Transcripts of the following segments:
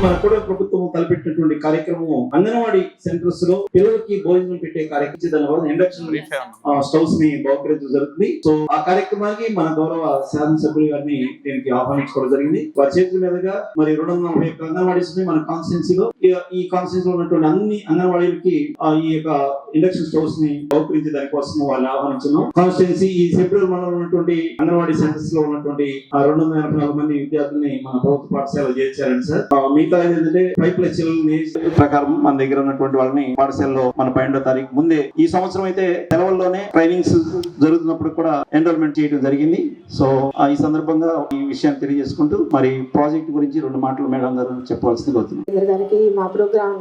మన కూడా ప్రభుత్వం తలపెట్టినటువంటి కార్యక్రమం అంగన్వాడీ సెంటర్స్ లో పిల్లలకి భోజనం పెట్టే కార్యక్రమం ఇండక్షన్ స్టవ్స్ ని బహుకరించడం జరుగుతుంది. సో ఆ కార్యక్రమానికి మన గౌరవ శాసనసభ్యులు గారిని దీనికి ఆహ్వానించుకోవడం జరిగింది. వారి చేతుల మీదుగా మరి 240 అంగన్వాడీస్ ని మన కాన్స్టిట్యున్సీలో ఈ కాన్స్టిట్యున్సీ లో ఉన్నటువంటి అన్ని అంగన్వాడీలకి ఈ యొక్క ఇండక్షన్ స్టవ్స్ ని బహుకరించే దానికోసం వాళ్ళు ఆహ్వానించున్నాం. కాన్స్టిట్యున్సీ ఈ ఫిబ్రవరి మండలం ఉన్నటువంటి అంగన్వాడీ సెంటర్స్ లో ఉన్నటువంటి 284 మంది విద్యార్థుల్ని మన ప్రభుత్వ పాఠశాలలో చేర్చారండి సార్. మిగతా ఏంటంటే 5+ చిల్డ్రన్ ప్రకారం మన దగ్గర ఉన్నటువంటి వాళ్ళని పాఠశాలలో మన 12వ తారీఖు ముందే ఈ సంవత్సరం అయితే సెలవుల్లోనే ట్రైనింగ్స్ జరుగుతున్నప్పుడు కూడా ఎన్రోల్మెంట్ చేయడం జరిగింది. సో ఈ సందర్భంగా ఈ విషయాన్ని తెలియజేసుకుంటూ మరి ప్రాజెక్ట్ గురించి 2 మాటలు మేడం గారు చెప్పవలసింది గారికి మా ప్రోగ్రామ్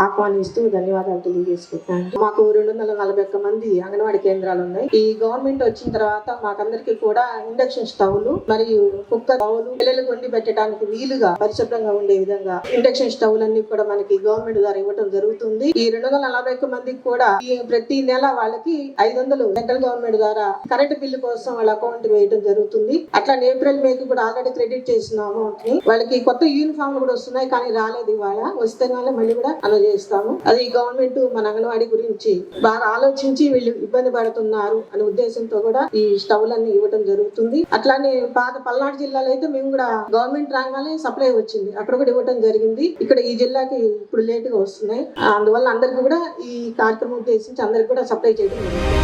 ఆహ్వానిస్తూ ధన్యవాదాలు తెలియజేసుకుంటున్నాను. మాకు 241 మంది అంగన్వాడీ కేంద్రాలు ఉన్నాయి. ఈ గవర్నమెంట్ వచ్చిన తర్వాత మాకందరికి కూడా ఇండక్షన్ స్టవ్లు మరియు కుక్కర్ స్టవ్లు పిల్లలకు వండి పెట్టడానికి వీలుగా పరిశుభ్రంగా ఉండే విధంగా ఇండక్షన్ స్టవ్లన్నీ కూడా మనకి గవర్నమెంట్ ద్వారా ఇవ్వడం జరుగుతుంది. ఈ 241 మందికి కూడా ప్రతి నెల వాళ్ళకి 500 సెంట్రల్ గవర్నమెంట్ ద్వారా కరెంట్ బిల్లు కోసం వాళ్ళ అకౌంట్ వేయడం జరుగుతుంది. అట్లానే ఏప్రిల్ మేకి కూడా ఆల్రెడీ క్రెడిట్ చేసిన అమౌంట్ ని వాళ్ళకి కొత్త యూనిఫామ్లు కూడా వస్తున్నాయి, కానీ రాలేదు. ఇవాళ వస్తే మళ్ళీ కూడా అందజేస్తాము. అది గవర్నమెంట్ మన అంగన్వాడీ గురించి బాగా ఆలోచించి వీళ్ళు ఇబ్బంది పడుతున్నారు అనే ఉద్దేశంతో కూడా ఈ స్టవ్లన్నీ ఇవ్వడం జరుగుతుంది. అట్లానే పాత పల్నాడు జిల్లాలో అయితే మేము కూడా గవర్నమెంట్ రాగానే సప్లై వచ్చింది, అక్కడ కూడా ఇవ్వడం జరిగింది. ఇక్కడ ఈ జిల్లాకి ఇప్పుడు లేట్ గా వస్తున్నాయి. అందువల్ల అందరికి కూడా ఈ కార్యక్రమం ఉద్దేశించి అందరికి కూడా సప్లై చేయడం జరిగింది.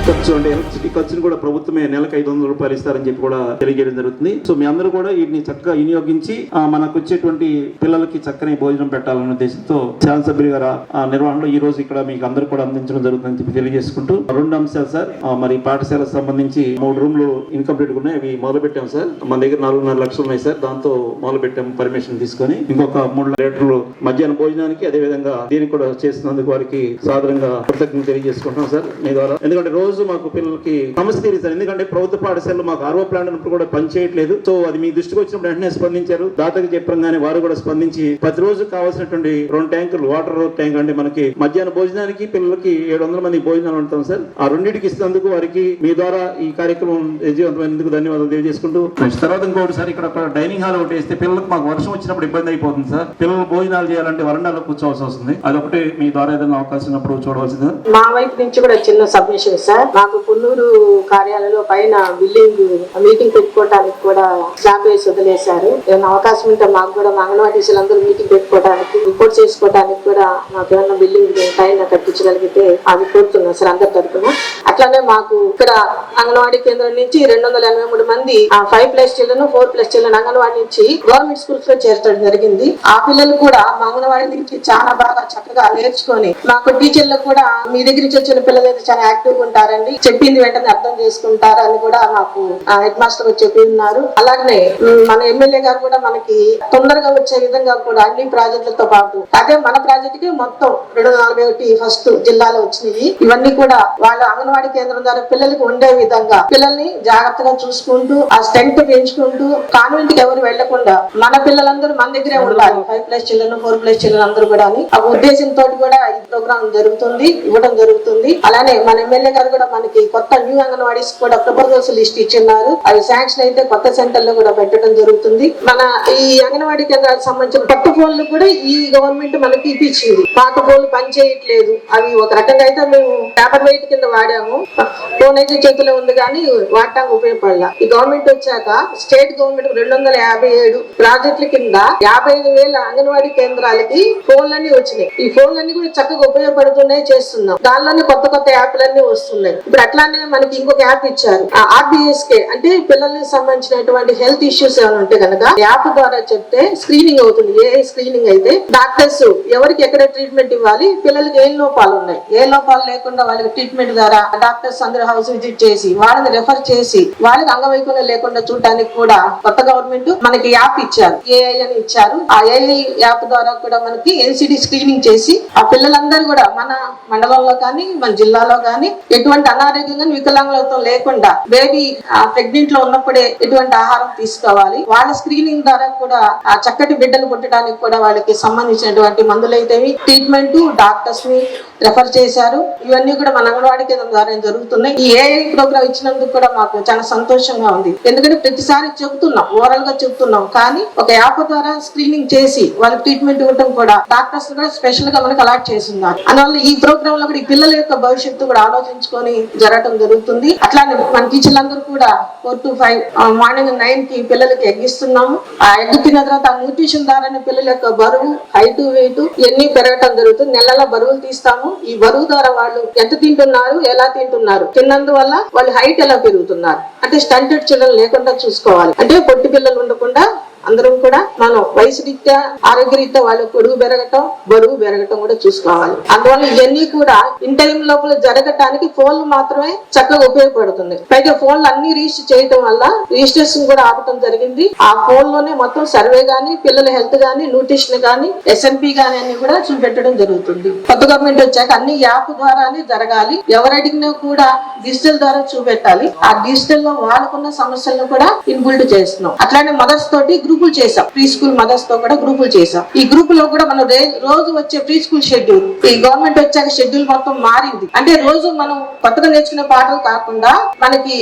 ఖర్చు అంటే ఎలక్ట్రిసిటీ ఖర్చును కూడా ప్రభుత్వమే నెలకు 500 రూపాయలు ఇస్తారని చెప్పి కూడా తెలియజేయడం జరుగుతుంది. సో మీ అందరూ కూడా వీటిని చక్కగా వినియోగించి మనకు వచ్చేటువంటి పిల్లలకి చక్కని భోజనం పెట్టాలనే ఉద్దేశంతో శాసనసభ్యులు గారు నిర్వహణలో ఈ రోజు ఇక్కడ మీకు అందరూ కూడా అందించడం జరుగుతుందని చెప్పి తెలియజేసుకుంటూ 2 అంశాలు సార్. మరి పాఠశాలకు సంబంధించి 3 రూమ్లు ఇన్కంప్లీట్ ఉన్నాయి, అవి మొదలు పెట్టాం సార్. మన దగ్గర 4.5 లక్షలు ఉన్నాయి సార్, దాంతో మొదలు పెట్టాం పర్మిషన్ తీసుకొని. ఇంకొక 3 లీటర్లు మధ్యాహ్న భోజనానికి అదే విధంగా దీనికి కూడా చేస్తున్నందుకు వారికి సాధారణంగా కృతజ్ఞత తెలియజేసుకుంటున్నాం సార్ మీ ద్వారా. ఎందుకంటే రోజు మాకు పిల్లలకి సమస్య తీరుస్తారు. ఎందుకంటే ప్రభుత్వ పాఠశాలలో మాకు ఆర్ఓ ప్లాంట్ ఉన్నప్పుడు కూడా పని చేయట్లేదు. సో అది మీ దృష్టికి వచ్చినప్పుడు వెంటనే స్పందించారు. దాతకి చెప్పంగానే వారు కూడా స్పందించి ప్రతిరోజు కావాల్సినటువంటి 2 ట్యాంకులు వాటర్ ట్యాంక్ అంటే మనకి మధ్యాహ్న భోజనానికి పిల్లలకి 700 మంది భోజనాలు ఉంటాం సార్. ఆ 2టికి ఇస్తున్నందుకు వారికి మీ ద్వారా ఈ కార్యక్రమం విజయవంతమైనందుకు ధన్యవాదాలు తెలియజేసుకుంటూ తర్వాత ఇంకోటి సార్, ఇక్కడ డైనింగ్ హాల్ ఒకటి వేస్తే పిల్లలకు మాకు వర్షం వచ్చినప్పుడు ఇబ్బంది అయిపోతుంది సార్. పిల్లలు భోజనాలు చేయాలంటే వరండాలో కూర్చోవాల్సి వస్తుంది. అదొకటి మీ ద్వారా ఏదైనా అవకాశం ఉన్నప్పుడు చూడవలసింది. మా వైపు నుంచి కూడా చిన్న సబ్మిషన్ సార్. మాకు పుల్లూరు కార్యాలయంలో పైన బిల్డింగ్ మీటింగ్ పెట్టుకోవడానికి కూడా స్లాబ్ వేసి వదిలేశారు. ఏమైనా అవకాశం ఉంటే మాకు కూడా మా అంగన్వాడీ టీచర్లు అందరూ మీటింగ్ పెట్టుకోవడానికి రిపోర్ట్ చేసుకోవడానికి కూడా మాకు ఏమైనా బిల్డింగ్ పైన కట్టించగలిగితే అది కోరుతున్నాం సార్ అందరి తరఫున. అట్లానే మాకు ఇక్కడ అంగన్వాడీ కేంద్రం నుంచి 283 మంది 5+ చిల్డ్రన్ 4+ చిల్డ్రన్ అంగన్వాడీ నుంచి గవర్నమెంట్ స్కూల్స్ లో చేర్చడం జరిగింది. ఆ పిల్లలు కూడా మా అంగన్వాడీ నుంచి చాలా బాగా చక్కగా నేర్చుకొని మాకు టీచర్లు కూడా మీ దగ్గర నుంచి వచ్చిన పిల్లలు అయితే చాలా యాక్టివ్ గా ఉంటారండి, చెప్పింది వెంటనే అర్థం చేసుకుంటారు అని కూడా మాకు హెడ్ మాస్టర్ చెప్పి ఉన్నారు. అలాగే మన ఎమ్మెల్యే గారు కూడా మనకి తొందరగా వచ్చే విధంగా కూడా అన్ని ప్రాజెక్టులతో పాటు అదే మన ప్రాజెక్ట్ కి మొత్తం 241 ఫస్ట్ జిల్లాలో వచ్చినాయి. ఇవన్నీ కూడా వాళ్ళ అంగన్వాడీ కేంద్రం ద్వారా పిల్లలకి ఉండే విధంగా పిల్లల్ని జాగ్రత్తగా చూసుకుంటూ ఆ స్ట్రెంగ్త్ పెంచుకుంటూ కాన్వెంట్ కి ఎవరు వెళ్లకుండా మన పిల్లలందరూ మన దగ్గరే ఉండాలి. 5+ చిల్డ్రన్ 4+ చిల్డ్రన్ అందరూ కూడా ఆ ఉద్దేశంతో కూడా ఈ ప్రోగ్రామ్ జరుగుతుంది, ఇవ్వడం జరుగుతుంది. అలానే మన ఎమ్మెల్యే గారు కూడా మనకి కొత్త న్యూ అంగన్వాడీస్ కూడా ప్రపోజల్స్ లిస్ట్ ఇచ్చిన్నారు. అవి శాంక్షన్ అయితే కొత్త సెంటర్ లో కూడా పెట్టడం జరుగుతుంది. మన ఈ అంగన్వాడీ కేంద్రాలకు సంబంధించిన కొత్త ఫోన్లు కూడా ఈ గవర్నమెంట్ మనకి ఇప్పించింది. పాత ఫోన్లు పని చేయట్లేదు, అవి ఒక రకంగా అయితే మేము పేపర్ వెయిట్ కింద వాడాము. ఫోన్ అయితే చేతిలో ఉంది కానీ వాడటానికి ఉపయోగపడాల. ఈ గవర్నమెంట్ వచ్చాక స్టేట్ గవర్నమెంట్ 257 ప్రాజెక్టుల కింద 55,000 అంగన్వాడీ కేంద్రాలకి ఫోన్లన్నీ వచ్చినాయి. ఈ ఫోన్లన్నీ కూడా చక్కగా ఉపయోగపడుతున్నాయి, చేస్తున్నాం. దానిలోనే కొత్త కొత్త యాప్లన్నీ వస్తున్నాయి. ఇప్పుడు అట్లానే మనకి ఇంకొక యాప్ ఇచ్చారు, RBSK అంటే పిల్లలకి సంబంధించినటువంటి హెల్త్ ఇష్యూస్ ఏమైనా ఉంటే కనుక యాప్ ద్వారా చెప్తే స్క్రీనింగ్ అవుతుంది. ఏ స్క్రీనింగ్ అయితే డాక్టర్స్ ఎవరికి ఎక్కడ ట్రీట్మెంట్ ఇవ్వాలి, పిల్లలకి ఏ లోపాలు ఉన్నాయి, ఏ లోపాలు లేకుండా వాళ్ళకి ట్రీట్మెంట్ ద్వారా డాక్టర్స్ అందరూ హౌస్ విజిట్ చేసి వాళ్ళని రెఫర్ చేసి వాళ్ళకి అంగవైకల్యం లేకుండా చూడటానికి కూడా కొత్త గవర్నమెంట్ మనకి యాప్ ఇచ్చారు, AI అని ఇచ్చారు. ఆ AI యాప్ ద్వారా కూడా మనకి NCD స్క్రీనింగ్ చేసి ఆ పిల్లలందరూ కూడా మన మండలంలో కానీ మన జిల్లాలో కానీ ఎటువంటి అనారోగ్యంగా వికలాంగులతో లేకుండా బేబీ ప్రెగ్నెంట్ లో ఉన్నప్పుడే ఎటువంటి ఆహారం తీసుకోవాలి, వాళ్ళ స్క్రీనింగ్ ద్వారా కూడా ఆ చక్కటి బిడ్డలు పుట్టడానికి కూడా వాళ్ళకి సంబంధించినటువంటి మందులైతే ట్రీట్మెంట్ డాక్టర్స్ ని రెఫర్ చేశారు. ఇవన్నీ కూడా మన అంగన్వాడీ కేంద్రం ద్వారా జరుగుతున్నాయి. ఈ ఏఐ ప్రోగ్రామ్ ఇచ్చినందుకు కూడా మాకు చాలా సంతోషంగా ఉంది. ఎందుకంటే ప్రతిసారి చెబుతున్నాం, ఓవరాల్ గా చెబుతున్నాం, కానీ ఒక యాప్ ద్వారా స్క్రీనింగ్ చేసి వాళ్ళకి ట్రీట్మెంట్ ఇవ్వడం కూడా డాక్టర్స్ కూడా స్పెషల్ గా మనకు అలాట్ చేస్తున్నారు. అందువల్ల ఈ ప్రోగ్రామ్ లో కూడా ఈ పిల్లల యొక్క భవిష్యత్తు కూడా ఆలోచించుకొని జరగడం జరుగుతుంది. అట్లానే మన టీచర్లందరూ కూడా 4 to 5 మార్నింగ్ 9 కి పిల్లలకి ఎగ్గిస్తున్నాము. ఆ ఎగ్ తిన్న తర్వాత ఆ న్యూట్రిషన్ ద్వారానే పిల్లల యొక్క బరువు, హైట్, వెయిట్ ఇవన్నీ పెరగటం జరుగుతుంది. నెలల బరువులు తీస్తాము. ఈ బరువు ద్వారా వాళ్ళు ఎంత తింటున్నారు, ఎలా తింటున్నారు, తిన్నందువల్ల వాళ్ళు హైట్ ఎలా పెరుగుతున్నారు, అంటే స్టంటెడ్ చిల్డ్రన్ లేకుండా చూసుకోవాలి. అంటే పొట్టి పిల్లలు ఉండకుండా అందరం కూడా మనం వయసు రీత్యా, ఆరోగ్య రీత్యా వాళ్ళు పొడుగు పెరగటం, బరువు పెరగటం కూడా చూసుకోవాలి. అందువల్ల ఇవన్నీ కూడా ఇన్ టైం లోపల జరగటానికి ఫోన్లు మాత్రమే చక్కగా ఉపయోగపడుతుంది. పైగా ఫోన్లు అన్ని రిజిస్టర్ చేయడం వల్ల రిజిస్ట్రేషన్ కూడా ఆపటం జరిగింది. ఆ ఫోన్ లోనే మొత్తం సర్వే గానీ, పిల్లల హెల్త్ గానీ, న్యూట్రిషన్ గానీ, SNP గానీ అన్ని కూడా చూపెట్టడం జరుగుతుంది. కొత్త గవర్నమెంట్ వచ్చాక అన్ని యాప్ ద్వారానే జరగాలి. ఎవరు అడిగినా కూడా డిజిటల్ ద్వారా చూపెట్టాలి. ఆ డిజిటల్ లో వాళ్ళకున్న సమస్యలను కూడా ఇన్బుల్డ్ చేస్తున్నాం. అట్లానే మదర్స్ తోటి గ్రూపులు చేసాం. ప్రీ స్కూల్ మదర్స్ తో కూడా గ్రూపులు చేసాం. ఈ గ్రూప్ లో కూడా మనం రోజు వచ్చే ప్రీ స్కూల్ షెడ్యూల్, ఈ గవర్నమెంట్ వచ్చాక షెడ్యూల్ మొత్తం మారింది. అంటే రోజు మనం కొత్తగా నేర్చుకునే పాఠాలు కాకుండా మనకి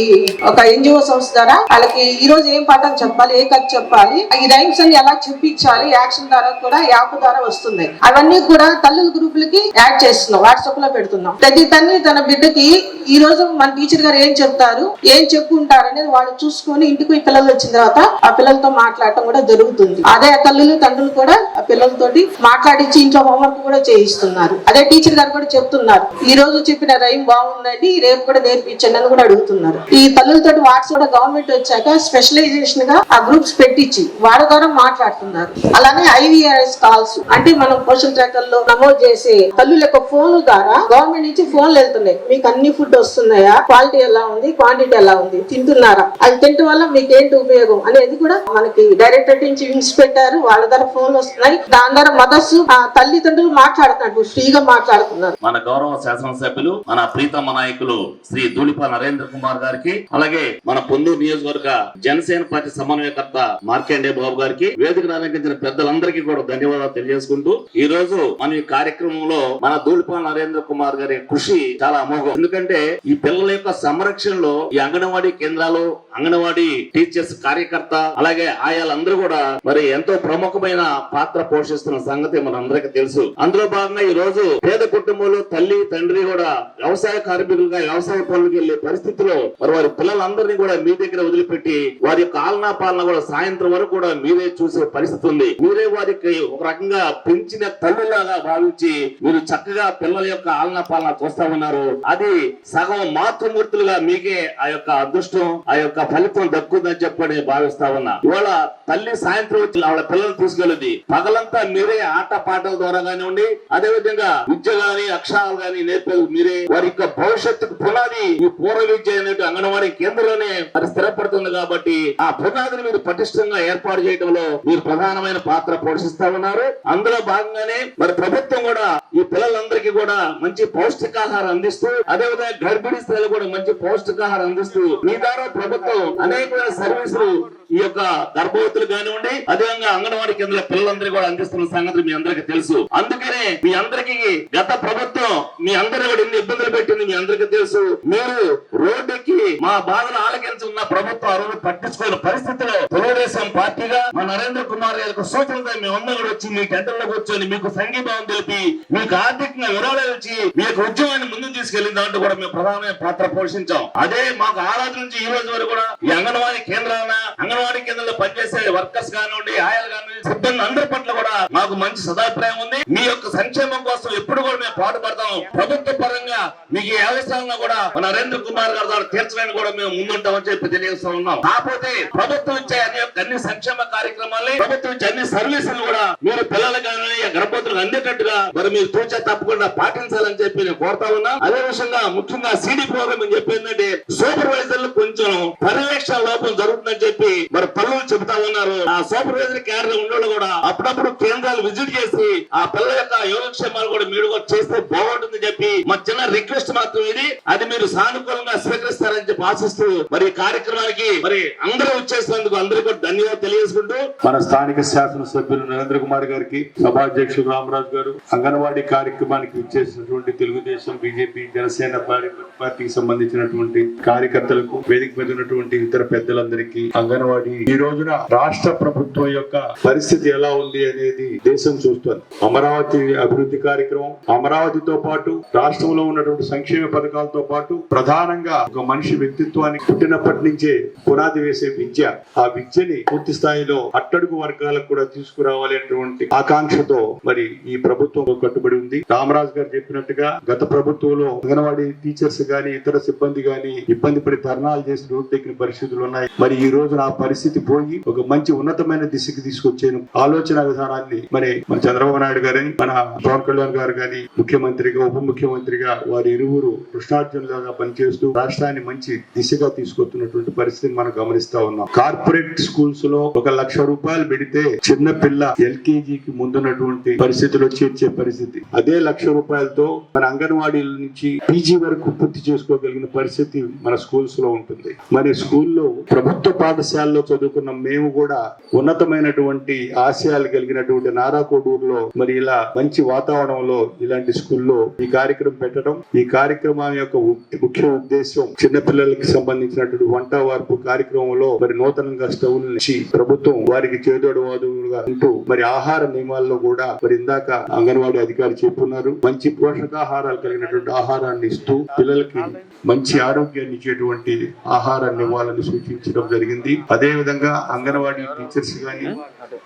ఒక NGO సంస్థ ద్వారా వాళ్ళకి ఈ రోజు ఏం పాఠం చెప్పాలి, ఏ కథ చెప్పాలి, ఈ రైమ్స్ అన్ని ఎలా చెప్పించాలి, యాక్షన్ ద్వారా కూడా యాప్ ద్వారా వస్తుంది. అవన్నీ కూడా తల్లుల గ్రూపులకి యాడ్ చేస్తున్నాం, వాట్సాప్ లో పెడుతున్నాం. ప్రతి తల్లి తన బిడ్డకి ఈ రోజు మన టీచర్ గారు ఏం చెప్తారు, ఏం చెప్పుకుంటారు అనేది వాళ్ళు చూసుకొని ఇంటికి పిల్లలు వచ్చిన తర్వాత ఆ పిల్లలతో మాట్లాడటం కూడా జరుగుతుంది. అదే తల్లులు తండ్రులు కూడా ఆ పిల్లలతోటి మాట్లాడించి ఇంట్లో హోంవర్క్ కూడా చేయిస్తున్నారు. అదే టీచర్ గారు కూడా చెప్తున్నారు, ఈ రోజు చెప్పిన రైమ్ బాగుందండి, రేపు కూడా నేర్పించండి అని కూడా అడుగుతున్నారు. ఈ తల్లులతోటి వాట్సాప్ కూడా గవర్నమెంట్ వచ్చాక స్పెషలైజేషన్ గా ఆ గ్రూప్స్ పెట్టించి వాళ్ళ ద్వారా మాట్లాడుతున్నారు. అలానే IVRS కాల్స్, అంటే మనం పోషణ ట్రాకర్లో నమోదు చేసే తల్లుల యొక్క ఫోన్ ద్వారా గవర్నమెంట్ నుంచి ఫోన్లు వెళ్తున్నాయి. మీకు అన్ని ఫుడ్ వస్తున్నాయా, క్వాలిటీ ఎలా ఉంది, క్వాంటిటీ ఎలా ఉంది, తింటున్నారా, అది తినడం వల్ల మీకు ఏంటి ఉపయోగం అనేది కూడా మనకి డైరెక్టర్ నుంచి వింగ్స్ పెట్టారు. వాళ్ళ ద్వారా ఫోన్లు వస్తున్నాయి. దాని ద్వారా మదర్స్ తల్లిదండ్రులు మాట్లాడుతున్నారు, ఫ్రీగా మాట్లాడుతున్నారు. మన గౌరవ శాసనసభ్యులు, మన ప్రీతమ నాయకులు శ్రీ ధూళిపాల నరేంద్ర కుమార్ గారికి, అలాగే మన పొందూరు నియోజకవర్గ జనసేన పార్టీ సమన్వయకర్త మార్కండే బాబు గారికి, వేదికను అలంకరించిన పెద్దలందరికీ కూడా ధన్యవాదాలు తెలియజేసుకుంటూ, ఈ రోజు మన ఈ కార్యక్రమంలో మన ధూళిపాల నరేంద్ర కుమార్ గారి కృషి చాలా అమోఘం. ఎందుకంటే ఈ పిల్లల యొక్క సంరక్షణలో ఈ అంగన్వాడీ కేంద్రాలు, అంగన్వాడీ టీచర్స్, కార్యకర్త, అలాగే ఆయాలందరూ కూడా మరి ఎంతో ప్రముఖమైన పాత్ర పోషిస్తున్న సంగతి మన అందరికీ తెలుసు. అందులో భాగంగా ఈ రోజు పేద కుటుంబంలో తల్లి తండ్రి కూడా వ్యవసాయ కార్మికులుగా వ్యవసాయ పనులకు వెళ్లే పరిస్థితిలో మరి వారి పిల్లలందరినీ కూడా మీ దగ్గర వదిలిపెట్టి వారి యొక్క ఆలనా పాలన కూడా సాయంత్రం వరకు కూడా మీరే చూసే పరిస్థితి ఉంది. మీరే వారికి ఒక రకంగా పెంచిన తల్లులాగా భావించి మీరు చక్కగా పిల్లల యొక్క ఆలనా పాలన చూస్తా ఉన్నారు. అది సగం మాతృమూర్తులుగా మీకే ఆ యొక్క అదృష్టం, ఆ యొక్క ఫలితం దక్కుందని చెప్పని భావిస్తా ఉన్నా. ఇవాళ తల్లి సాయంత్రం వచ్చి ఆవిడ పిల్లలు తీసుకెళ్ళింది. పగలంతా మీరే ఆట పాటల ద్వారా కానివ్వండి, అదే విధంగా విద్య గాని అక్షరాలు గాని నేర్పేది మీరే. వారి యొక్క భవిష్యత్తుకు పునాది ఈ పూర్వ విద్య అనేది అంగన్వాడీ కేంద్రంలోనే మరి స్థిరపడుతుంది. కాబట్టి ఆ పునాదిని మీరు పటిష్టంగా ఏర్పాటు చేయడంలో మీరు ప్రధానమైన పాత్ర పోషిస్తా ఉన్నారు. అందులో భాగంగానే మరి ప్రభుత్వం కూడా ఈ పిల్లలందరికీ కూడా మంచి పౌష్టికాహారం అందిస్తూ, అదే విధంగా గర్భిణీ స్త్రీలు కూడా మంచి పౌష్టికాహారం అందిస్తూ మీ ద్వారా ప్రభుత్వం అనేకమైన సర్వీసులు ఈ యొక్క గర్భవతులు కానివ్వండి, అదేవిధంగా అంగన్వాడీ కేంద్రాల పిల్లలందరూ కూడా అందిస్తున్న సంగతి మీ అందరికీ తెలుసు. అందుకనే మీ అందరికీ గత ప్రభుత్వం మీ అందరినీ కూడా ఎన్ని ఇబ్బందులు పెట్టింది మీ అందరికీ తెలుసు. మీరు రోడ్డుకి మా బాధను ఆలకించున్న ప్రభుత్వం ఆ రోజు పట్టించుకున్న పరిస్థితిలో తెలుగుదేశం పార్టీగా మా నరేంద్ర కుమార్ గారికి సూచనతో మేమందరూ కూడా వచ్చి మీ టెంటర్లో కూర్చొని మీకు సంఘీభావం తెలిపి మీకు ఆర్థికంగా విరాళాలు ఇచ్చి మీ యొక్క ఉద్యమాన్ని ముందుకు తీసుకెళ్లిన దాంట్లో కూడా మేము ప్రధానమైన పాత్ర పోషించాం. అదే మాకు ఆ రోజు నుంచి ఈ రోజు వరకు కూడా ఈ అంగన్వాడీ కేంద్రాల అంగన్వాడీ కేంద్రంలో పనిచేసే వర్కర్స్ కానివ్వండి, ఆయాలు కానివ్వండి, సిబ్బంది అందరి పట్ల కూడా మాకు మంచి సదాభిప్రాయం ఉంది. మీ యొక్క సంక్షేమం కోసం ఎప్పుడు కూడా మేము పాటుపడతాం. ప్రభుత్వ పరంగా మీకు ఏ అవసరంగా కూడా నరేంద్ర కుమార్ గారి ద్వారా తీర్చడానికి కూడా మేము ముందుంటామని చెప్పి తెలియజేస్తా ఉన్నాం. కాకపోతే ప్రభుత్వం ఇచ్చే అన్ని సంక్షేమ కార్యక్రమాలని, ప్రభుత్వం ఇచ్చే అన్ని సర్వీసులు కూడా మీరు పిల్లలు కానీ గర్భవతులకు అందేటట్టుగా మరి మీరు తూచా తప్పకుండా పాటించాలని చెప్పి నేను కోరుతా ఉన్నా. అదే విషయంగా ముఖ్యంగా CD ప్రోగ్రామ్ అని చెప్పి ఏంటంటే సూపర్వైజర్లు కొంచెం పర్యవేక్షణ లోపం జరుగుతుందని చెప్పి మరి పనులు చెబుతా ఉన్నారు. ఆ సూపర్వైజర్ కేంద్రం ఉండేవాళ్ళు కూడా అప్పుడప్పుడు కేంద్రాలు విజిట్ చేసి ఆ పిల్లల యొక్క యోగక్షేమాలు కూడా మీరు కూడా చేస్తే బాగుంటుంది చెప్పి మా చిన్న రిక్వెస్ట్ మాత్రం ఇది. అది మీరు సానుకూలంగా స్వీకరిస్తారని చెప్పి ఆశిస్తూ మరి ఈ కార్యక్రమానికి మరి అందరూ వచ్చేసినందుకు అందరికీ ధన్యవాదాలు తెలియజేసుకుంటూ మన స్థానిక శాసనసభ్యులు నరేంద్ర కుమార్ గారికి, సభాధ్యక్షులు అధ్యక్షులు రామరాజు గారు, అంగన్వాడీ కార్యక్రమానికి విచ్చేసినటువంటి తెలుగుదేశం, బీజేపీ, జనసేన పార్టీకి సంబంధించినటువంటి కార్యకర్తలకు, వేదిక మీద ఉన్నటువంటి ఇతర పెద్దలందరికీ, అంగన్వాడీ ఈ రోజున రాష్ట్ర ప్రభుత్వం యొక్క పరిస్థితి ఎలా ఉంది అనేది దేశం చూస్తుంది. అమరావతి అభివృద్ధి కార్యక్రమం, అమరావతితో పాటు రాష్ట్రంలో ఉన్నటువంటి సంక్షేమ పథకాలతో పాటు ప్రధానంగా ఒక మనిషి వ్యక్తిత్వానికి పుట్టినప్పటి నుంచే పునాది వేసే విద్య, ఆ విద్యని పూర్తి స్థాయిలో అట్టడుగు వర్గాలకు కూడా తీసుకురావాలి అనేటువంటి ఆకాంక్షతో మరి ఈ ప్రభుత్వం కట్టుబడి ఉంది. రామరాజు గారు చెప్పినట్టుగా గత ప్రభుత్వంలో అంగన్వాడీ టీచర్స్ గాని ఇతర సిబ్బంది గాని ఇబ్బంది పడి ధర్నాలు చేసి రోడ్డు ఎక్కిన పరిస్థితులు ఉన్నాయి. మరి ఈ రోజు ఆ పరిస్థితి పోయి ఒక మంచి ఉన్నతమైన దిశకి తీసుకొచ్చాను ఆలోచన విధానాన్ని మరి మన చంద్రబాబు నాయుడు గారని, మన పవన్ కళ్యాణ్ గారు గాని ముఖ్యమంత్రిగా, ఉప ముఖ్యమంత్రిగా వారి ఇరువురు కృష్ణార్జునులాగా పనిచేస్తూ రాష్ట్రాన్ని మంచి దిశగా తీసుకొస్తున్నటువంటి పరిస్థితిని మనం గమనిస్తా ఉన్నాం. కార్పొరేట్ స్కూల్స్ లో 1,00,000 రూపాయలు పెడితే చిన్న పిల్ల ఎల్కేజీకి ముందున్నటువంటి పరిస్థితిలో చేర్చే పరిస్థితి, అదే 1,00,000 రూపాయలతో మన అంగన్వాడీల నుంచి పీజీ వరకు పూర్తి చేసుకోగలిగిన పరిస్థితి మన స్కూల్స్ లో ఉంటుంది. మరి స్కూల్లో ప్రభుత్వ పాఠశాలలో చదువుకున్న మేము కూడా ఉన్నతమైనటువంటి ఆశయాలు కలిగినటువంటి నారాకోడూరులో మరి ఇలా మంచి వాతావరణంలో ఇలాంటి స్కూల్లో ఈ కార్యక్రమం పెట్టడం, ఈ కార్యక్రమం యొక్క ముఖ్య ఉద్దేశం చిన్నపిల్లలకి సంబంధించినటువంటి వంట వార్పు కార్యక్రమంలో మరి నూతనంగా స్టవ్ నుంచి ప్రభుత్వం వారికి చేదోడవాదుగా ఉంటూ మరి ఆహార నియమాల్లో కూడా మరి ఇందాక అంగన్వాడీ అధికారి చెప్పున్నారు, మంచి పోషకాహారాలు కలిగినటువంటి ఆహారాన్ని ఇస్తూ పిల్లలకి మంచి ఆరోగ్యాన్ని ఇచ్చేటువంటి ఆహారాన్ని ఇవ్వాలని సూచించడం జరిగింది. అదే విధంగా అంగన్వాడీ టీచర్స్ గాని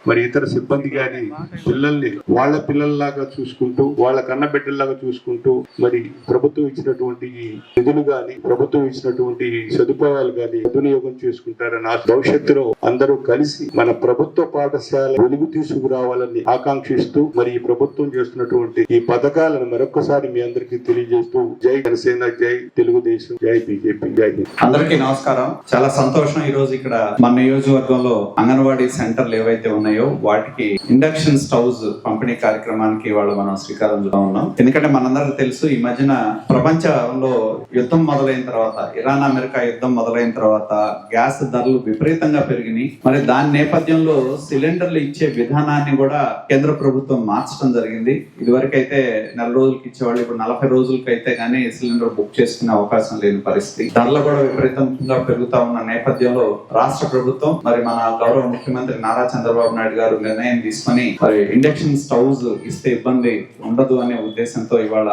మరి ఇతర సిబ్బంది గాని పిల్లల్ని వాళ్ళ పిల్లల్లాగా చూసుకుంటూ, వాళ్ళ కన్నబిడ్డల్లాగా చూసుకుంటూ మరి ప్రభుత్వం ఇచ్చినటువంటి ఈ నిధులు గాని, ప్రభుత్వం ఇచ్చినటువంటి సదుపాయాలు గాని సద్వినియోగం చేసుకుంటారని భవిష్యత్తులో అందరూ కలిసి మన ప్రభుత్వ పాఠశాల వెలుగు తీసుకురావాలని ఆకాంక్షిస్తూ మరి ఈ ప్రభుత్వం చేస్తున్నటువంటి ఈ పథకాలను మరొకసారి మీ అందరికీ తెలియజేస్తూ జై జనసేన, జై తెలుగుదేశం, జై బీజేపీ, జై హింద్. అందరికీ నమస్కారం. చాలా సంతోషం ఈ రోజు ఇక్కడ మన నియోజకవర్గంలో అంగన్వాడీ సెంటర్లు ఏవైతే ఉన్నాయో వాటికి ఇండక్షన్ స్టవ్స్ పంపిణీ కార్యక్రమానికి వాళ్ళు మనం శ్రీకారం చుడతా ఉన్నాం. ఎందుకంటే మనందరికీ తెలుసు, ఈ మధ్యన ప్రపంచంలో యుద్ధం మొదలైన తర్వాత, ఇరాన్ అమెరికా యుద్ధం మొదలైన తర్వాత గ్యాస్ ధరలు విపరీతంగా పెరిగినాయి. మరి దాని నేపథ్యంలో సిలిండర్లు ఇచ్చే విధానాన్ని కూడా కేంద్ర ప్రభుత్వం మార్చడం జరిగింది. ఇదివరకైతే 4 రోజులకి ఇచ్చేవాళ్ళు, ఇప్పుడు 40 రోజులకైతే గానీ సిలిండర్ బుక్ చేసుకునే అవకాశం లేని పరిస్థితి. ధరలు కూడా విపరీతంగా పెరుగుతా ఉన్న నేపథ్యంలో రాష్ట్ర ప్రభుత్వం మరి మన గౌరవ ముఖ్యమంత్రి నారా చంద్రబాబు నాయుడు గారు నిర్ణయం తీసుకుని మరి ఇండక్షన్ స్టవ్స్ ఇస్తే ఇబ్బంది ఉండదు అనే ఉద్దేశంతో ఇవాళ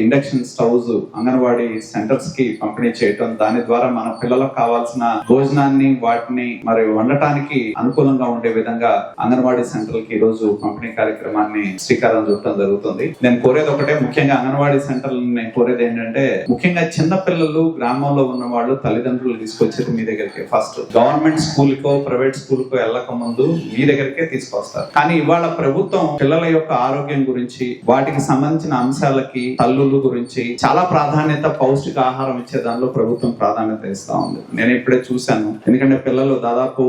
ఇండక్షన్ స్టవ్స్ అంగన్వాడీ సెంటర్స్ కి పంపిణీ చేయటం, దాని ద్వారా మన పిల్లలకు కావాల్సిన భోజనాన్ని వాటిని మరి వండటానికి అనుకూలంగా ఉండే విధంగా అంగన్వాడీ సెంటర్లకి ఈ రోజు పంపిణీ కార్యక్రమాన్ని శ్రీకారం చుట్టడం జరుగుతుంది. నేను కోరేది ఒకటే, ముఖ్యంగా అంగన్వాడీ సెంటర్లు నేను కోరేది ఏంటంటే, ముఖ్యంగా చిన్న పిల్లలు గ్రామంలో ఉన్న వాళ్ళు తల్లిదండ్రులు తీసుకొచ్చేది మీ దగ్గరికి. ఫస్ట్ గవర్నమెంట్ స్కూల్ కో ప్రైవేట్ స్కూల్ కో వెళ్ళక ముందు మీ దగ్గరికే తీసుకొస్తారు. కానీ ఇవాళ ప్రభుత్వం పిల్లల యొక్క ఆరోగ్యం గురించి, వాటికి సంబంధించిన అంశాలకి, తల్లుల గురించి చాలా ప్రాధాన్యత, పౌష్టిక ఆహారం ఇచ్చే దానిలో ప్రభుత్వం ప్రాధాన్యత ఇస్తా ఉంది. నేను ఇప్పుడే చూశాను. ఎందుకంటే పిల్లలు దాదాపు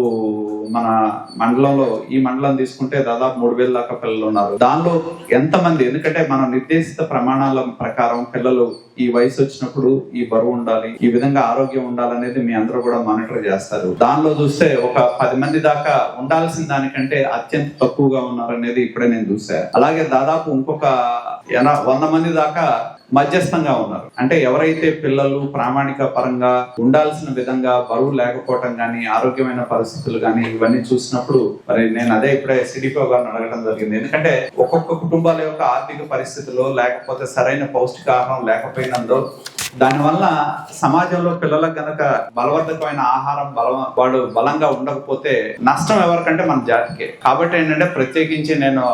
మన మండలంలో, ఈ మండలం తీసుకుంటే దాదాపు 3,000 దాకా పిల్లలు ఉన్నారు. దానిలో ఎంతమంది, ఎందుకంటే మన నిర్దేశిత ప్రమాణాల ప్రకారం పిల్లలు ఈ వయసు వచ్చినప్పుడు ఈ బరువు ఉండాలి, ఈ విధంగా ఆరోగ్యం ఉండాలనేది మీ అందరూ కూడా మానిటర్ చేస్తారు. దానిలో చూస్తే ఒక 10 మంది దాకా ఉండాల్సిన దానికంటే అత్యంత తక్కువగా ఉన్నారనేది ఇప్పుడే నేను చూశాను. అలాగే దాదాపు ఇంకొక 100 మంది దాకా మధ్యస్థంగా ఉన్నారు. అంటే ఎవరైతే పిల్లలు ప్రామాణిక పరంగా ఉండాల్సిన విధంగా బరువు లేకపోవటం గానీ, ఆరోగ్యమైన పరిస్థితులు గానీ ఇవన్నీ చూసినప్పుడు మరి నేను అదే ఇప్పుడే సిడిపో గారిని అడగడం జరిగింది. ఎందుకంటే ఒక్కొక్క కుటుంబాల యొక్క ఆర్థిక పరిస్థితుల్లో, లేకపోతే సరైన పౌష్టికాహారం లేకపోయినందో, దానివల్ల సమాజంలో పిల్లలకు గనక బలవర్ధకమైన ఆహారం వాడు బలంగా ఉండకపోతే నష్టం ఎవరికంటే మన జాతికే. కాబట్టి ఏంటంటే ప్రత్యేకించి నేను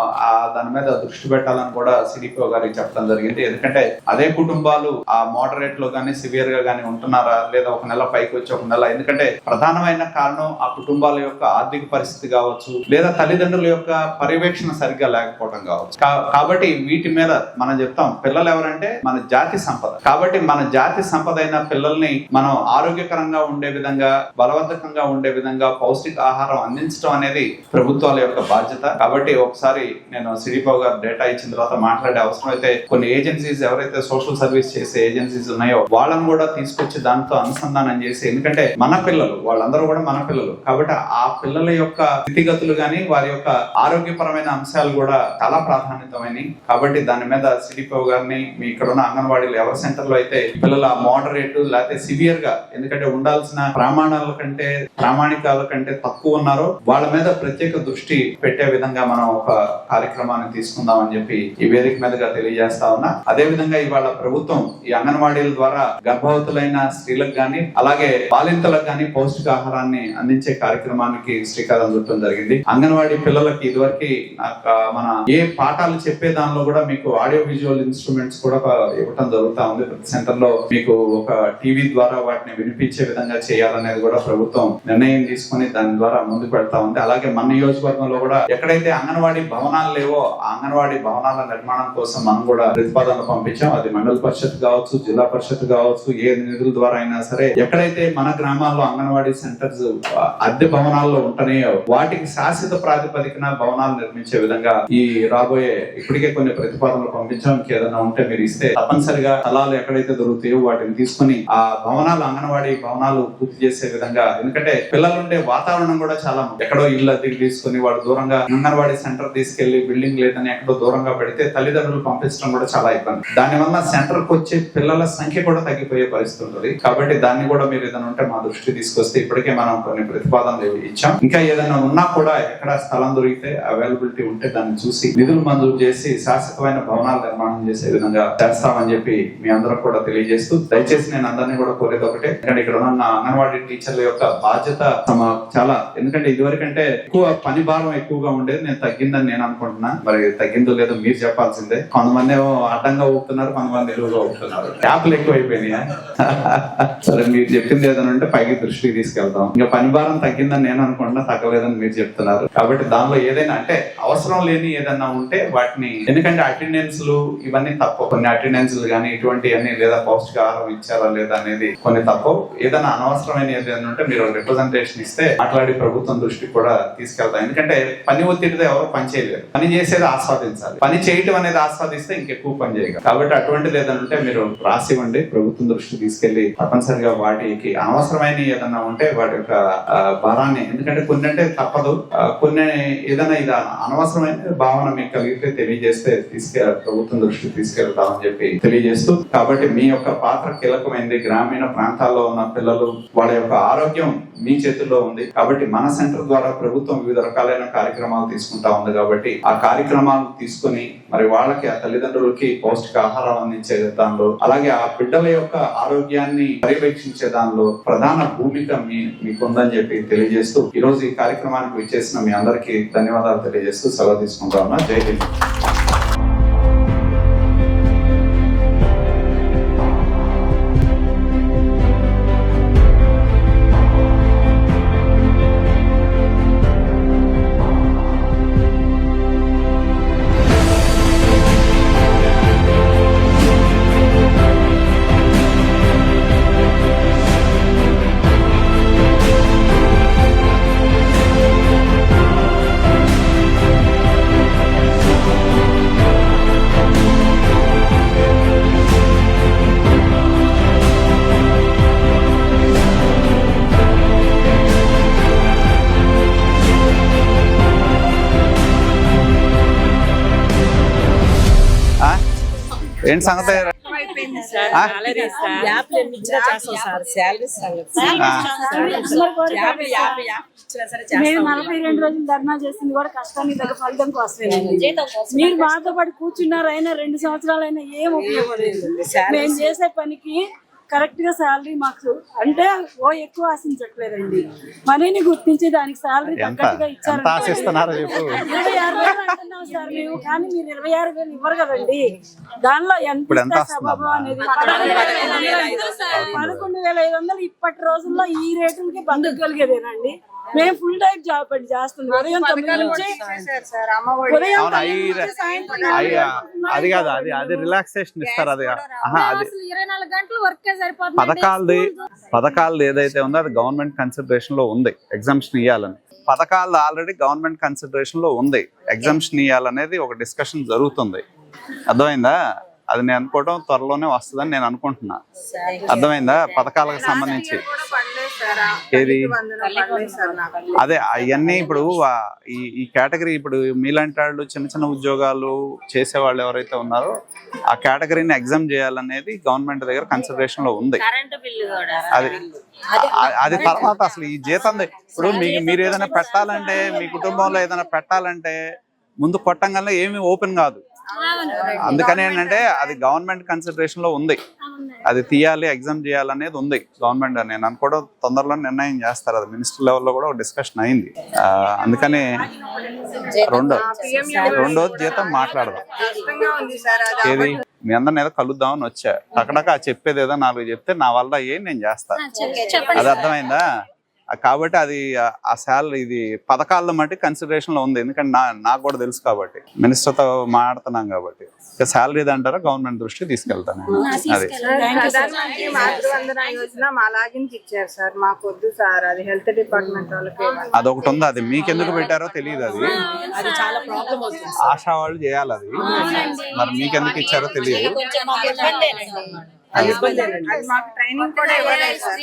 దాని మీద దృష్టి పెట్టాలని కూడా సిడిపో గారికి చెప్పడం జరిగింది. ఎందుకంటే అదే కుటుంబాలు ఆ మోడరేట్ లో గానీ, సివియర్ గా గానీ ఉంటున్నారా, లేదా ఒక నెల పైకి వచ్చి ఒక నెల, ఎందుకంటే ప్రధానమైన కారణం ఆ కుటుంబాల యొక్క ఆర్థిక పరిస్థితి కావచ్చు, లేదా తల్లిదండ్రుల యొక్క పర్యవేక్షణ సరిగ్గా లేకపోవడం కావచ్చు. కాబట్టి వీటి మీద మనం చెప్తాం, పిల్లలు ఎవరంటే మన జాతి సంపద. కాబట్టి మన జాతి సంపద అయిన పిల్లల్ని మనం ఆరోగ్యకరంగా ఉండే విధంగా, బలవంతకంగా ఉండే విధంగా పౌష్టిక ఆహారం అందించడం అనేది ప్రభుత్వాల యొక్క బాధ్యత. కాబట్టి ఒకసారి నేను సిడిపో గారు డేటా ఇచ్చిన తర్వాత మాట్లాడే అవసరం అయితే కొన్ని ఏజెన్సీస్, ఎవరైతే సోషల్ సర్వీస్ చేసే ఏజెన్సీస్ ఉన్నాయో వాళ్ళని కూడా తీసుకొచ్చి దాంతో అనుసంధానం చేసి, ఎందుకంటే మన పిల్లలు వాళ్ళందరూ కూడా మన పిల్లలు కాబట్టి ఆ పిల్లల యొక్క స్థితిగతులు గాని వారి యొక్క ఆరోగ్యపరమైన అంశాలు కూడా చాలా ప్రాధాన్యతమైనవి. కాబట్టి దాని మీద సిడిపో గారిని, మీ ఇక్కడ ఉన్న అంగన్వాడీలు ఎవరి సెంటర్ లో అయితే పిల్లల మోడరేట్ లేకపోతే సివియర్ గా, ఎందుకంటే ఉండాల్సిన ప్రామాణికాల కంటే తక్కువ ఉన్నారో వాళ్ళ మీద ప్రత్యేక దృష్టి పెట్టే విధంగా మనం ఒక కార్యక్రమాన్ని తీసుకుందామని చెప్పి ఈ వేదిక మీదుగా తెలియజేస్తా ఉన్నా. అదే విధంగా ఇవాళ ప్రభుత్వం ఈ అంగన్వాడీల ద్వారా గర్భవతులైన స్త్రీలకు గాని అలాగే బాలింతలకు గాని పౌష్టికాహారాన్ని అందించే కార్యక్రమానికి శ్రీకారం చుట్టడం జరిగింది. అంగన్వాడీ పిల్లలకి ఇదివరకు మన ఏ పాఠాలు చెప్పే దానిలో కూడా మీకు ఆడియో విజువల్ ఇన్స్ట్రుమెంట్స్ కూడా ఇవ్వటం జరుగుతా ఉంది. ప్రతి సెంటర్ లో మీకు ఒక టీవీ ద్వారా వాటిని వినిపించే విధంగా చేయాలనేది కూడా ప్రభుత్వం నిర్ణయం తీసుకుని దాని ద్వారా ముందుకు పెడతా ఉంది. అలాగే మన నియోజకవర్గంలో కూడా ఎక్కడైతే అంగన్వాడీ భవనాలు లేవో ఆ అంగన్వాడీ భవనాల నిర్మాణం కోసం మనం కూడా ప్రతిపాదనలు పంపించాం. అది మండల పరిషత్ కావచ్చు, జిల్లా పరిషత్ కావచ్చు, ఏ నిధుల ద్వారా అయినా సరే ఎక్కడైతే మన గ్రామాల్లో అంగన్వాడీ సెంటర్స్ అద్దె భవనాల్లో ఉంటున్నాయో వాటికి శాశ్వత ప్రాతిపదికన భవనాలు నిర్మించే విధంగా ఈ రాబోయే ఇప్పటికే కొన్ని ప్రతిపాదనలు పంపించాం. ఇంకేదైనా ఉంటే మీరు ఇస్తే తప్పనిసరిగా స్థలాలు ఎక్కడైతే దొరుకుతాయో వాటిని తీసుకుని ఆ భవనాలు, అంగన్వాడీ భవనాలు పూర్తి చేసే విధంగా, ఎందుకంటే పిల్లలు ఉండే వాతావరణం కూడా చాలా, ఎక్కడో ఇల్లు అద్దెకి తీసుకుని వాడు దూరంగా అంగన్వాడీ సెంటర్ తీసుకెళ్లి బిల్డింగ్ లేదని ఎక్కడో దూరంగా పెడితే తల్లిదండ్రులు పంపించడం కూడా చాలా ఇబ్బంది. దానివల్ల సెంటర్ కు వచ్చే పిల్లల సంఖ్య కూడా తగ్గిపోయే పరిస్థితి ఉంటుంది. కాబట్టి దాన్ని కూడా మీరు ఏదైనా ఉంటే మా దృష్టి తీసుకొస్తే, ఇప్పటికే మనం కొన్ని ప్రతిపాదనలు ఇచ్చాం. ఇంకా ఏదైనా ఉన్నా కూడా ఎక్కడ స్థలం దొరికితే అవైలబిలిటీ ఉంటే దాన్ని చూసి నిధులు మంజూరు చేసి శాశ్వతమైన భవనాలు నిర్మాణం చేసే విధంగా చేస్తామని చెప్పి మీ అందరూ కూడా తెలియజేస్తూ, దయచేసి నేను అందరినీ కూడా కోరేది ఒకటే, ఎందుకంటే ఇక్కడ ఉన్న అంగన్వాడీ టీచర్ల యొక్క బాధ్యత చాలా, ఎందుకంటే ఇదివరకంటే ఎక్కువ పని భారం ఎక్కువగా ఉండేది. నేను తగ్గిందని నేను అనుకుంటున్నా, మరి తగ్గిందో లేదో మీరు చెప్పాల్సిందే. కొంతమంది ఏమో అడ్డంగా ఊపుతున్నారు, కొంతమంది నిలువుగా ఊపుతున్నారు. యాప్లు ఎక్కువ అయిపోయినాయా? సరే, మీరు చెప్పింది ఏదైనా ఉంటే పైకి దృష్టికి తీసుకెళ్తాం. ఇంకా పని భారం తగ్గిందని నేను అనుకుంటున్నా, తగ్గలేదని మీరు చెప్తున్నారు. కాబట్టి దానిలో ఏదైనా అంటే అవసరం లేని ఏదైనా ఉంటే వాటిని, ఎందుకంటే అటెండెన్స్లు ఇవన్నీ తప్ప, కొన్ని అటెండెన్స్లు కానీ ఇటువంటివన్నీ, లేదా పౌష్టికాహారం ఇచ్చారా లేదా అనేది కొన్ని తప్ప. ఏదైనా అనవసరమైన ఏదైనా ఉంటే మీరు రిప్రజెంటేషన్ ఇస్తే మాట్లాడి ప్రభుత్వం దృష్టికి కూడా తీసుకెళ్తాం. ఎందుకంటే పని ఒత్తిడితో ఎవరు పని చేయలేరు, పని చేసేది ఆస్వాదించాలి. పని చేయటం అనేది ఆస్వాదిస్తే ఇంకెక్కువ పని చేయగలరు. కాబట్టి అటువంటిది ఏదైనా ఉంటే మీరు రాసివ్వండి, ప్రభుత్వం దృష్టికి తీసుకెళ్లి తప్పనిసరిగా వాటికి అనవసరమైన ఏదైనా ఉంటే వాటి యొక్క భారాన్ని, ఎందుకంటే కొన్ని అంటే తప్పదు, కొన్ని ఏదైనా ఇది అనవసరమైన భావన మీకు కలిగితే తెలియజేస్తే ప్రభుత్వం దృష్టికి తీసుకెళ్తామని చెప్పి తెలియజేస్తూ, కాబట్టి మీ యొక్క పాత్ర కీలకమైంది. గ్రామీణ ప్రాంతాల్లో ఉన్న పిల్లలు, వాళ్ళ యొక్క ఆరోగ్యం మీ చేతుల్లో ఉంది. కాబట్టి మన సెంటర్ ద్వారా ప్రభుత్వం వివిధ రకాలైన కార్యక్రమాలు తీసుకుంటా ఉంది. కాబట్టి ఆ కార్యక్రమాలు తీసుకుని మరి వాళ్ళకి, ఆ తల్లిదండ్రులకి పౌష్టిక ఆహారం అందించే దానిలో, అలాగే ఆ బిడ్డల యొక్క ఆరోగ్యాన్ని పర్యవేక్షించే దానిలో ప్రధాన భూమిక మీకుందని చెప్పి తెలియజేస్తూ, ఈ రోజు ఈ కార్యక్రమానికి విచ్చేసిన మీ అందరికీ ధన్యవాదాలు తెలియజేస్తూ సెలవు తీసుకుంటా ఉన్నా. జై హింద్. ఏంటి సంగతి? నేను 42 రోజులు ధర్నా చేసింది కూడా కష్టానికి తగ్గ ఫలితం కోసమేనండి. మీరు మాతో పాటు కూర్చున్నారు, అయినా 2 సంవత్సరాలైనా ఏం ఉపయోగపడలేదు. మేము చేసే పనికి కరెక్ట్ గా శాలరీ మాకు అంటే ఎక్కువ ఆశించట్లేదండి. మనీని గుర్తించి దానికి శాలరీ తగ్గట్టుగా ఇచ్చారు. 26,000 అంటున్నాం సార్ మేము, కానీ మీరు 26,000 ఇవ్వరు కదండి. దానిలో ఎంత సబబు అనేది 11,500 ఇప్పటి రోజుల్లో ఈ రేటులకి బతకగలిగేదేనండి. మేము ఫుల్ టైం జాబ్ పని చేస్తుంది ఉదయం 9 నుంచి ఉదయం అవును 9 నుంచి సాయంత్రం అది కాదు, అది రిలాక్సేషన్ ఇస్తారు. అది అది అసలు 24 గంటలు వర్కే సరిపోతుంది. పథకాలు ఏదైతే ఉందో అది గవర్నమెంట్ కన్సిడరేషన్ లో ఉంది ఎగ్జామ్షన్ ఇవ్వాలని. పథకాలు ఆల్రెడీ గవర్నమెంట్ కన్సిడరేషన్ లో ఉంది, ఎగ్జామ్షన్ ఇవ్వాలనేది ఒక డిస్కషన్ జరుగుతుంది. అర్థమైందా? అది నేను అనుకోవడం త్వరలోనే వస్తుందని నేను అనుకుంటున్నా. అర్థమైందా? పథకాలకు సంబంధించి ఏది అదే అవన్నీ ఇప్పుడు ఈ కేటగిరీ ఇప్పుడు మీలాంటి వాళ్ళు చిన్న చిన్న ఉద్యోగాలు చేసేవాళ్ళు ఎవరైతే ఉన్నారో ఆ కేటగిరీని ఎగ్జామ్ చేయాలనేది గవర్నమెంట్ దగ్గర కన్సిడరేషన్ లో ఉంది. అది తర్వాత అసలు ఈ జీతం ఇప్పుడు మీరు ఏదైనా పెట్టాలంటే మీ కుటుంబంలో ఏదైనా పెట్టాలంటే ముందు కొట్టంగానే ఏమీ ఓపెన్ కాదు. అందుకని ఏంటంటే అది గవర్నమెంట్ కన్సిడరేషన్ లో ఉంది, అది తీయాలి ఎగ్జామ్ చేయాలనేది ఉంది గవర్నమెంట్. నేను అనుకోవడం తొందరలో నిర్ణయం చేస్తారు, అది మినిస్టర్ లెవెల్లో కూడా ఒక డిస్కషన్ అయింది. అందుకని రెండోది జీతం మాట్లాడదాం. ఏది మీ అందరిని ఏదో కలుద్దామని వచ్చా, అక్కడక చెప్పేది ఏదో 4 చెప్తే నా వల్ల నేను చేస్తాను. అది అర్థమైందా? కాబట్టి అది ఆ శాలరీ ఇది పథకాల్లో మట్టి కన్సిడరేషన్ లో ఉంది. ఎందుకంటే నాకు కూడా తెలుసు కాబట్టి మినిస్టర్తో మాట్లాడుతున్నాం కాబట్టి. ఇక శాలరీ అంటారా గవర్నమెంట్ దృష్టి తీసుకెళ్తాను. అది ప్రధానమంత్రి మాతృవందన యోజన మా లాగిన్కి ఇచ్చారు సార్, మాకు వద్దు సార్, అది హెల్త్ డిపార్ట్మెంట్ వాళ్ళకి. అదొకటి ఉంది, అది మీకెందుకు పెట్టారో తెలియదు. అది ఆశా వాళ్ళు చేయాలి, అది మరి మీకెందుకు ఇచ్చారో తెలియదు. మాకు ట్రైనింగ్ కూడా ఇవ్వలేదు సార్.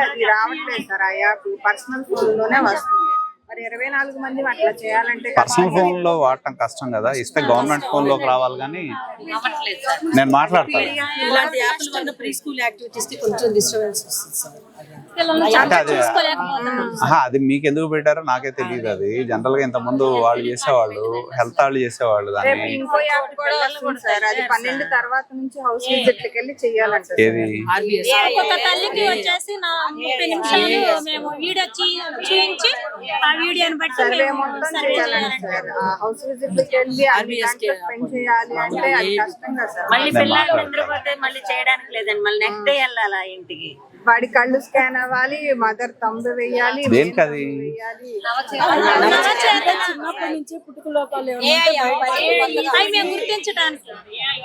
అది రావట్లేదు సార్, ఆ యాప్ పర్సనల్ ఫోన్ లోనే వస్తుంది. మరి 24 మంది అట్లా చేయాలంటే పర్సనల్ ఫోన్ లో వాడటం కష్టం కదా, ఇస్తే గవర్నమెంట్ ఫోన్ లోకి రావాలి. కానీ నేను మాట్లాడతాను. ఇలాంటి యాప్ల వల్ల ప్రీ స్కూల్ యాక్టివిటీస్ కి కొంచెం డిస్టర్బెన్స్ వస్తుంది సార్. అంటే అది మీకు ఎందుకు పెట్టారో నాకే తెలియదు. అది జనరల్ గా ఇంత ముందు వాళ్ళు చేసేవాళ్ళు, హెల్త్ వాళ్ళు చేసేవాళ్ళు. దాన్ని ఇంకో యాప్ కూడా వస్తుంది సార్, అది 12 తర్వాత నుంచి హౌస్ విజిట్లకి వెళ్ళి చేయాలంటే. ఏది ఒక తల్లికి వచ్చేసి 30 నిమిషాలు మేము వీడియో చూపించి ఆ వీడియోని బట్టి సర్వే మొత్తం చేయాలంటే సార్, హౌస్ విజిట్లకి వెళ్ళి అన్ని గంటలు స్పెండ్ చేయాలి అంటే అది కష్టంగా సార్. మళ్ళీ పిల్లలు నిద్రపోతే మళ్ళీ చేయడానికి లేదండి, మళ్ళీ నెక్స్ట్ డే వెళ్ళాలా ఇంటికి. వాడి కళ్ళు స్కాన్ అవ్వాలి, మదర్ తంబు వేయాలి, దేనికది చిన్నప్పటి నుంచి పుట్టుకలోపాలు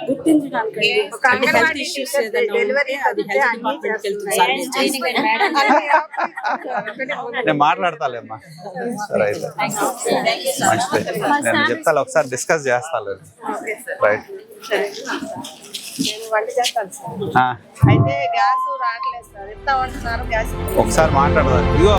గుర్తించడానికి ఒక అంగన్వాడీ టీచర్ డెలివరీ అవుతే అన్ని చేస్తుంది. నేను మాట్లాడతాలేమ్మా. సరే అయితే మంచిది, నేను చెప్తాను, ఒకసారి డిస్కస్ చేస్తాను. రైట్, నేను వంట చేస్తాను సార్. అయితే గ్యాస్ రావట్లేదు సార్, ఎంత వంట సార్ గ్యాస్. ఒకసారి మాట్లాడదాం. ఇదిగో